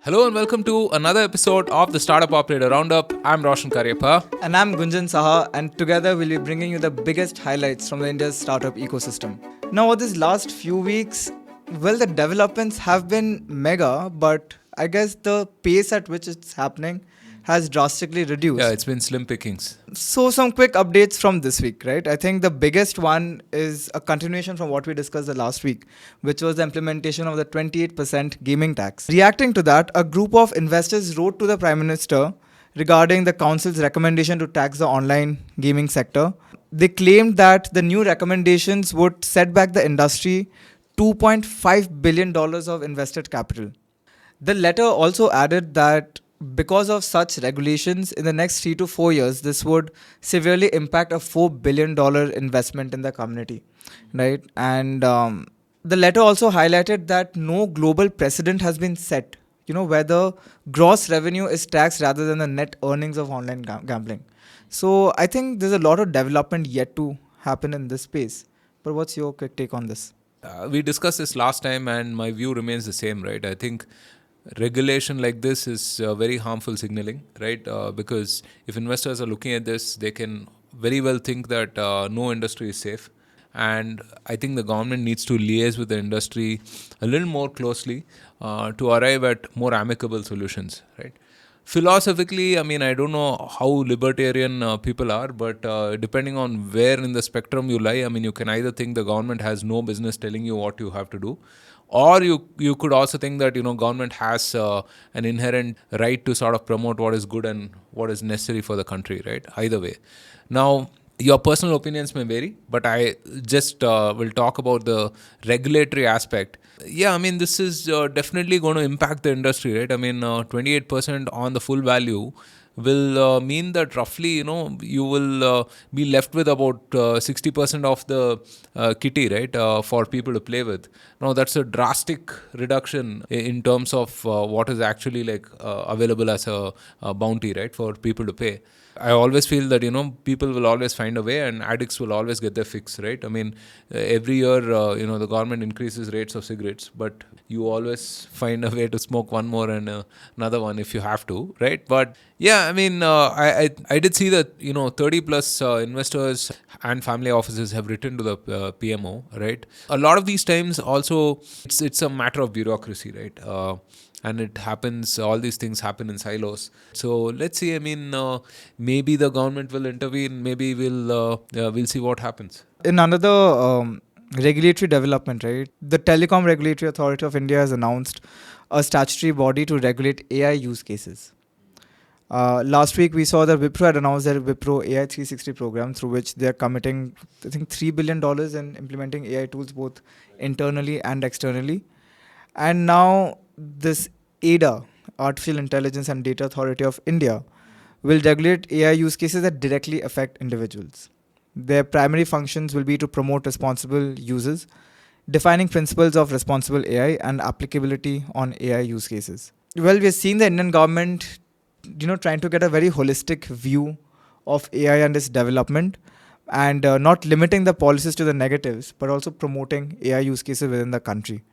Hello and welcome to another episode of the Startup Operator Roundup. I'm Roshan And I'm Gunjan Saha, and together we'll be bringing you the biggest highlights from the India's startup ecosystem. Now, over these last few weeks, well, the developments have been mega, but I guess the pace at which it's happening has drastically reduced. Yeah, it's been slim pickings. So, some quick updates from this week, right? I think the biggest one is a continuation from what we discussed the last week, which was the implementation of the 28% gaming tax. Reacting to that, a group of investors wrote to the Prime Minister regarding the Council's recommendation to tax the online gaming sector. They claimed that the new recommendations would set back the industry $2.5 billion of invested capital. The letter also added that because of such regulations, in the next 3 to 4 years, this would severely impact a $4 billion investment in the community, right? And the letter also highlighted that no global precedent has been set, where the gross revenue is taxed rather than the net earnings of online gambling. So I think there's a lot of development yet to happen in this space. But what's your quick take on this? We discussed this last time and my view remains the same, right? I think regulation like this is very harmful signaling, right? Because if investors are looking at this, they can very well think that no industry is safe. And I think the government needs to liaise with the industry a little more closely to arrive at more amicable solutions, right? Philosophically, I mean, I don't know how libertarian people are, but depending on where in the spectrum you lie, I mean, you can either think the government has no business telling you what you have to do, or you could also think that government has an inherent right to sort of promote what is good and what is necessary for the country, right? Either way. Now, your personal opinions may vary, but I just will talk about the regulatory aspect. Yeah, I mean, this is definitely going to impact the industry, right? I mean, 28% on the full value will mean that roughly, you will be left with about 60% of the kitty, right, for people to play with. Now, that's a drastic reduction in terms of what is actually available as a bounty, right, for people to pay. I always feel that people will always find a way and addicts will always get their fix, right? I mean, every year the government increases rates of cigarettes, but you always find a way to smoke one more and another one if you have to, right? But yeah, I mean, I did see that 30 plus investors and family offices have written to the PMO, right? A lot of these times also it's a matter of bureaucracy, right? And it happens, all these things happen in silos. So let's see, I mean, maybe the government will intervene, maybe we'll see what happens. In another regulatory development, right, the Telecom Regulatory Authority of India has announced a statutory body to regulate AI use cases. Last week, we saw that Wipro had announced their Wipro AI 360 program, through which they are committing, I think, $3 billion in implementing AI tools both internally and externally. And now this ADA, Artificial Intelligence and Data Authority of India, will regulate AI use cases that directly affect individuals. Their primary functions will be to promote responsible uses, defining principles of responsible AI and applicability on AI use cases. Well, we are seeing the Indian government, trying to get a very holistic view of AI and its development, and not limiting the policies to the negatives, but also promoting AI use cases within the country.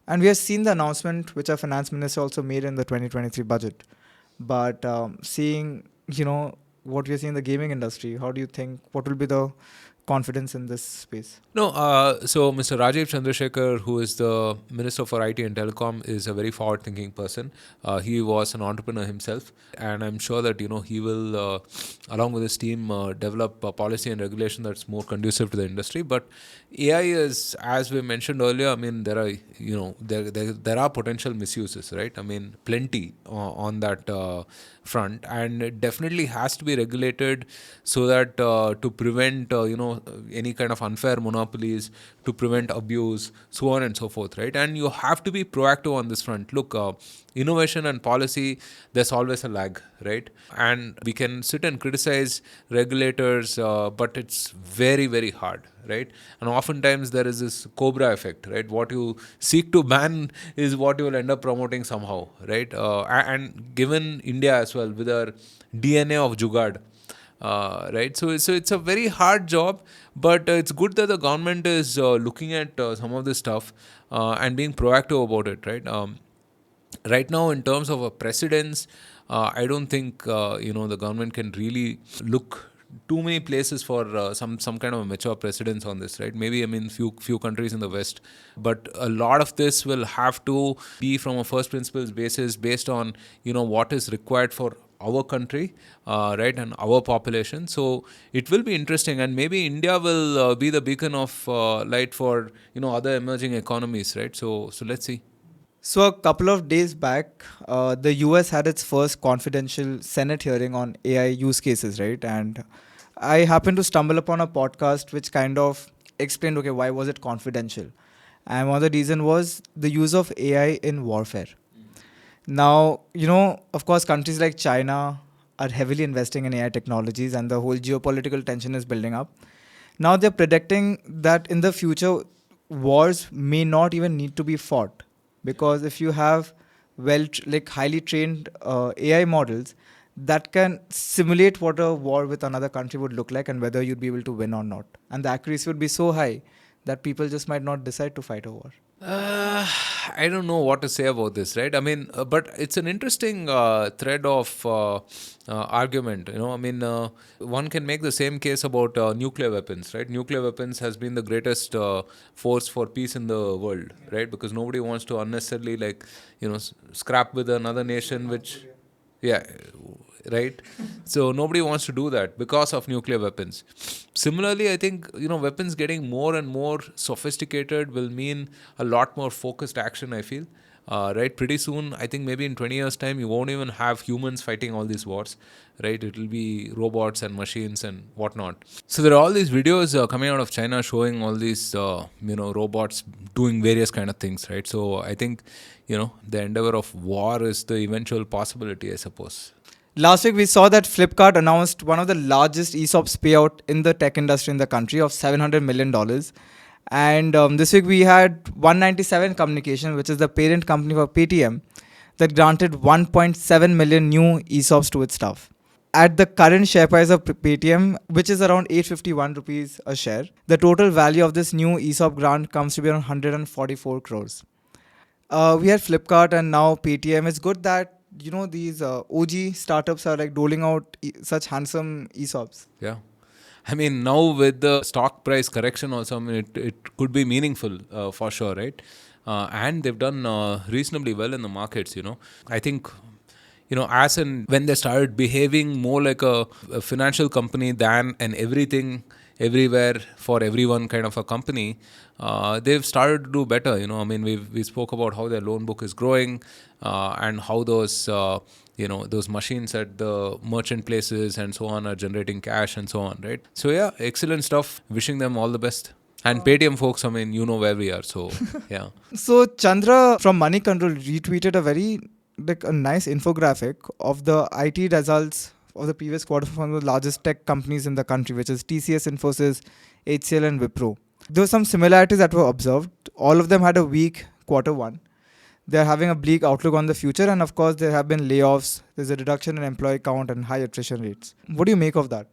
And we have seen the announcement which our finance minister also made in the 2023 budget. But seeing, what we are seeing in the gaming industry, how do you think, what will be the confidence in this space? No, so Mr. Rajiv Chandrasekhar, who is the Minister for IT and Telecom, is a very forward-thinking person. He was an entrepreneur himself, and I'm sure that he will, along with his team, develop a policy and regulation that's more conducive to the industry. But AI is, as we mentioned earlier, I mean, there are there are potential misuses, right? I mean, plenty on that front, and it definitely has to be regulated so that to prevent any kind of unfair monopolies, to prevent abuse, so on and so forth, right? And you have to be proactive on this front. Look, innovation and policy, there's always a lag, right? And we can sit and criticize regulators, but it's very, very hard, right? And oftentimes there is this cobra effect, right? What you seek to ban is what you will end up promoting somehow, right? And given India as well, with our DNA of Jugaad, right? So it's a very hard job, but it's good that the government is looking at some of this stuff and being proactive about it, right? right now, in terms of a precedence, I don't think the government can really look too many places for some kind of a mature precedence on this, right? Maybe, I mean, few countries in the West, but a lot of this will have to be from a first principles basis, based on what is required for our country, right, and our population. So it will be interesting, and maybe India will be the beacon of light for other emerging economies, right? So let's see. So a couple of days back, the US had its first confidential Senate hearing on AI use cases, right? And I happened to stumble upon a podcast which kind of explained, okay, why was it confidential? And one of the reason was the use of AI in warfare. Now, of course, countries like China are heavily investing in AI technologies, and the whole geopolitical tension is building up. Now they're predicting that in the future, wars may not even need to be fought, because if you have highly trained AI models that can simulate what a war with another country would look like and whether you'd be able to win or not, and the accuracy would be so high that people just might not decide to fight a war. Uh, I don't know what to say about this, right? I mean, but it's an interesting thread of argument. I mean, one can make the same case about nuclear weapons, right? Nuclear weapons has been the greatest force for peace in the world, right? Because nobody wants to unnecessarily scrap with another nation, which, yeah, right. So nobody wants to do that because of nuclear weapons. Similarly, I think weapons getting more and more sophisticated will mean a lot more focused action, I feel. Right, pretty soon, I think maybe in 20 years time, you won't even have humans fighting all these wars, right? It will be robots and machines and whatnot. So there are all these videos coming out of China showing all these robots doing various kind of things, right? So I think the endeavor of war is the eventual possibility, I suppose. Last week, we saw that Flipkart announced one of the largest ESOPs payout in the tech industry in the country of $700 million. And this week, we had 197 Communication, which is the parent company for PayTM, that granted 1.7 million new ESOPs to its staff. At the current share price of PayTM, which is around 851 rupees a share, the total value of this new ESOP grant comes to be around 144 crores. We had Flipkart and now PayTM. It's good that these OG startups are like doling out such handsome ESOPs. Yeah. I mean, now with the stock price correction also, I mean, it could be meaningful for sure, right? And they've done reasonably well in the markets, I think, as in when they started behaving more like a financial company than an everything, everywhere, for everyone kind of a company, they've started to do better. I mean, we spoke about how their loan book is growing, and how those machines at the merchant places and so on are generating cash and so on, right? So yeah, excellent stuff. Wishing them all the best. And PayTM folks, I mean, where we are. So yeah. So Chandra from Money Control retweeted a nice infographic of the IT results of the previous quarter from the largest tech companies in the country, which is TCS, Infosys, HCL, and Wipro. There were some similarities that were observed. All of them had a weak quarter one. They're having a bleak outlook on the future, and of course, there have been layoffs. There's a reduction in employee count and high attrition rates. What do you make of that?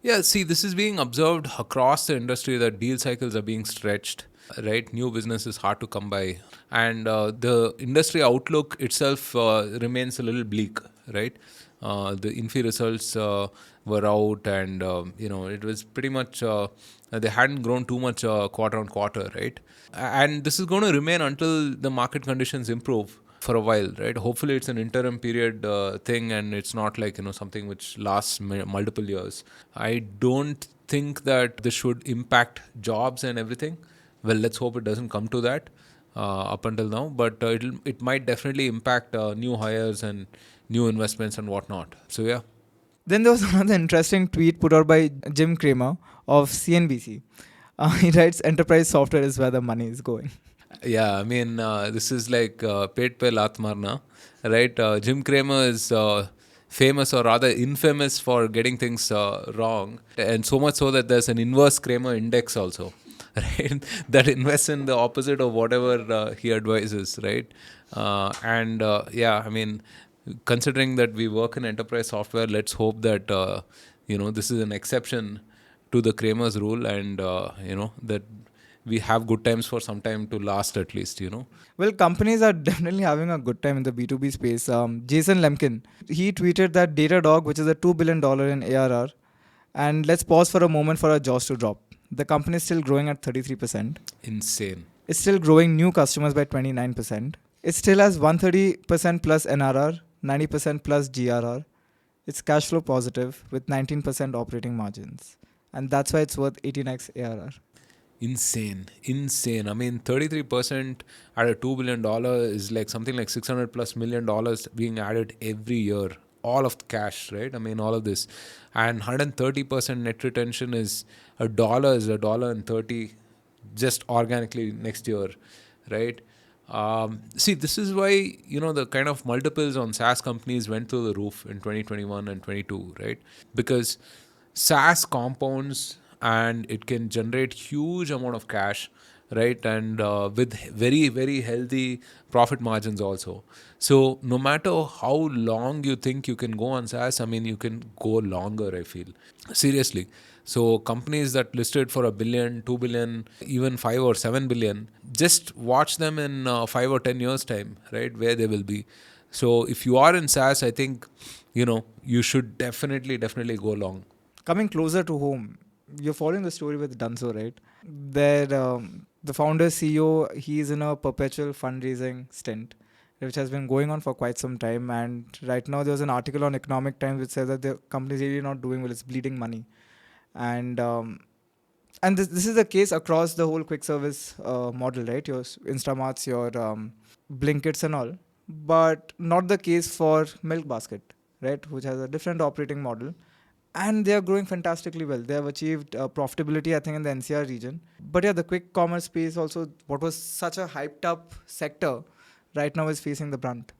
Yeah, see, this is being observed across the industry, that deal cycles are being stretched, right? New business is hard to come by. And the industry outlook itself remains a little bleak, right? The Infi results were out, and it was pretty much they hadn't grown too much quarter on quarter, right? And this is going to remain until the market conditions improve for a while, right? Hopefully, it's an interim period thing, and it's not like something which lasts multiple years. I don't think that this should impact jobs and everything. Well, let's hope it doesn't come to that up until now, but it might definitely impact new hires and new investments and whatnot. So yeah. Then there was another interesting tweet put out by Jim Cramer of CNBC. He writes, "Enterprise software is where the money is going." Yeah, I mean, this is like Pet Pe Lat Marna, right? Jim Cramer is famous, or rather infamous, for getting things wrong, and so much so that there's an inverse Cramer index also, right? That invests in the opposite of whatever he advises, right? Yeah, I mean, considering that we work in enterprise software, let's hope that this is an exception to the Cramer's rule, and that we have good times for some time to last at least, you know. Well, companies are definitely having a good time in the B2B space. Jason Lemkin, he tweeted that Datadog, which is a $2 billion in ARR, and let's pause for a moment for our jaws to drop. The company is still growing at 33%. Insane. It's still growing new customers by 29%. It still has 130% plus NRR, 90% plus GRR. It's cash flow positive with 19% operating margins. And that's why it's worth 18x ARR. Insane. I mean, 33% at a $2 billion is like something like $600 plus million being added every year. All of the cash, right? I mean, all of this. And 130% net retention is $1.30 just organically next year, right? See, this is why, you know, the kind of multiples on SaaS companies went through the roof in 2021 and 22, right? Because SaaS compounds and it can generate huge amount of cash, right? And with very, very healthy profit margins also. So no matter how long you think you can go on SaaS, I mean, you can go longer, I feel. Seriously. So companies that listed for $1 billion, $2 billion, even 5 or 7 billion, just watch them in 5 or 10 years time, right? Where they will be. So if you are in SaaS, I think, you know, you should definitely go long. Coming closer to home, you're following the story with Dunzo, right? The founder CEO, he's in a perpetual fundraising stint, which has been going on for quite some time. And right now, there's an article on Economic Times which says that the company is really not doing well; it's bleeding money. And this is the case across the whole quick service model, right? Your Instamarts, your Blinkits, and all, but not the case for Milk Basket, right? Which has a different operating model. And they are growing fantastically well. They have achieved profitability, I think, in the NCR region. But yeah, the quick commerce space also, what was such a hyped up sector, right now is facing the brunt.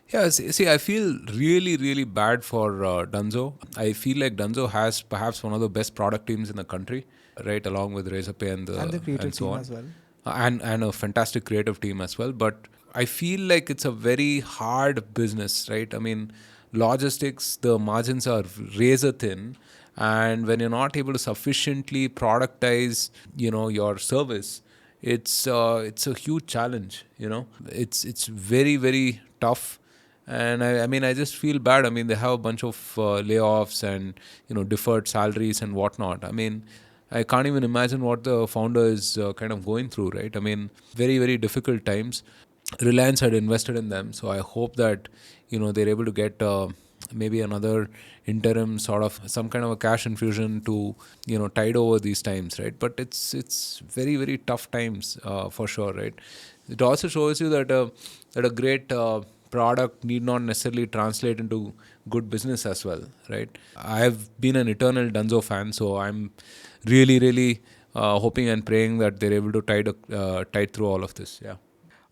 Yeah, see, I feel really bad for Dunzo. I feel like Dunzo has perhaps one of the best product teams in the country, right, along with Razorpay And the creative and so team on, as well. and a fantastic creative team as well. But I feel like it's a very hard business, right? I mean, logistics, the margins are razor thin, and when you're not able to sufficiently productize, you know, your service, it's a huge challenge. You know, it's very tough. And I mean, I just feel bad. I mean, they have a bunch of layoffs and, you know, deferred salaries and whatnot. I mean, I can't even imagine what the founder is kind of going through, right? I mean, very difficult times. Reliance had invested in them, so I hope that, you know, they're able to get maybe another interim sort of some kind of a cash infusion to, you know, tide over these times, right? But it's very tough times for sure, right? It also shows you that a great product need not necessarily translate into good business as well, right? I've been an eternal Dunzo fan, so I'm really hoping and praying that they're able to tide through all of this. Yeah.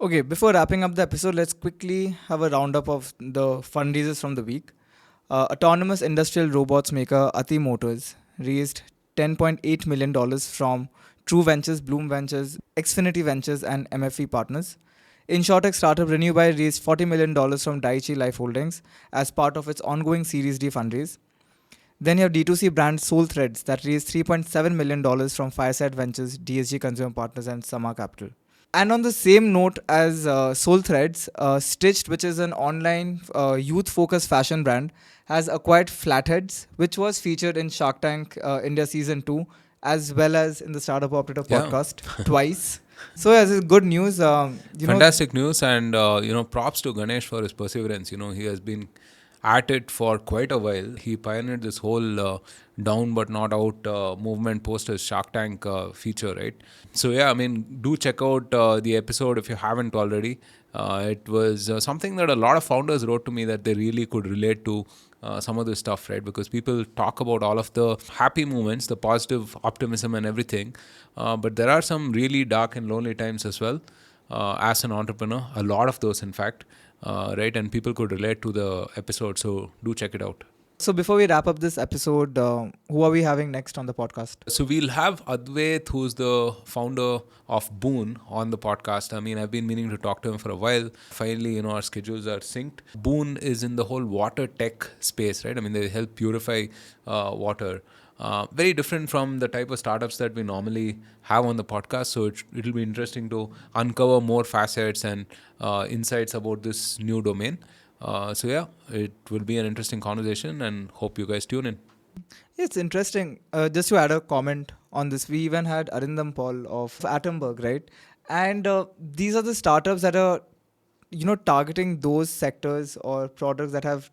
Okay, before wrapping up the episode, let's quickly have a roundup of the fundraisers from the week. Autonomous industrial robots maker Ati Motors raised $10.8 million from True Ventures, Bloom Ventures, Xfinity Ventures, and MFE partners. InsurTech startup Renewbuy raised $40 million from Daiichi Life Holdings as part of its ongoing Series D fundraise. Then you have D2C brand Soul Threads that raised $3.7 million from Fireside Ventures, DSG Consumer Partners, and Sama Capital. And on the same note as Soul Threads, Stitched, which is an online youth-focused fashion brand, has acquired Flatheads, which was featured in Shark Tank India Season 2, as well as in the Startup Operator podcast twice. So yeah, this is good news. Fantastic news, and you know, props to Ganesh for his perseverance. You know, he has been at it for quite a while. He pioneered this whole down but not out movement post his Shark Tank feature, right? So yeah, I mean, do check out the episode if you haven't already. It was something that a lot of founders wrote to me that they really could relate to some of this stuff, right? Because people talk about all of the happy moments, the positive optimism and everything, but there are some really dark and lonely times as well. As an entrepreneur, a lot of those, in fact, right? And people could relate to the episode, so do check it out. So before we wrap up this episode, who are we having next on the podcast? So we'll have Advait, who's the founder of Boon, on the podcast. I mean, I've been meaning to talk to him for a while. Finally, you know, our schedules are synced. Boon is in the whole water tech space, right? I mean, they help purify water. Very different from the type of startups that we normally have on the podcast. So it'll be interesting to uncover more facets and insights about this new domain. So yeah, it will be an interesting conversation, and hope you guys tune in. It's interesting. Just to add a comment on this, we even had Arindam Paul of Atomberg, right? And these are the startups that are, targeting those sectors or products that have,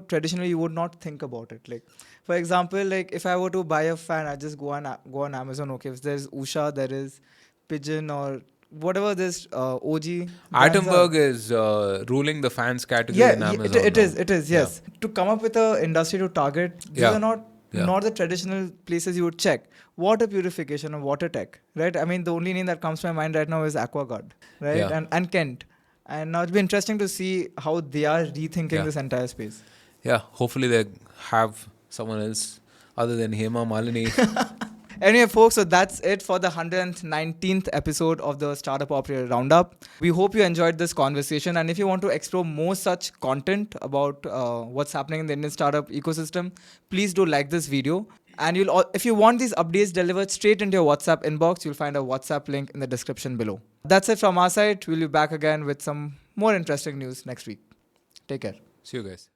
traditionally you would not think about it. Like, for example, like if I were to buy a fan, I just go on Amazon. Okay, if there's Usha, there is Pigeon or whatever this OG brands are. Atomberg is ruling the fans category Yeah, in Amazon it now. is. It is. Yeah. Yes. To come up with a industry to target, these Yeah. are not Yeah. not the traditional places you would check. Water purification or water tech, right? I mean, the only name that comes to my mind right now is Aquaguard, right? Yeah. And Kent. And now it'll be interesting to see how they are rethinking Yeah. this entire space. Yeah, hopefully they have someone else other than Hema Malini. Anyway, folks, so that's it for the 119th episode of the Startup Operator Roundup. We hope you enjoyed this conversation. And if you want to explore more such content about what's happening in the Indian startup ecosystem, please do like this video. And if you want these updates delivered straight into your WhatsApp inbox, you'll find a WhatsApp link in the description below. That's it from our side. We'll be back again with some more interesting news next week. Take care. See you guys.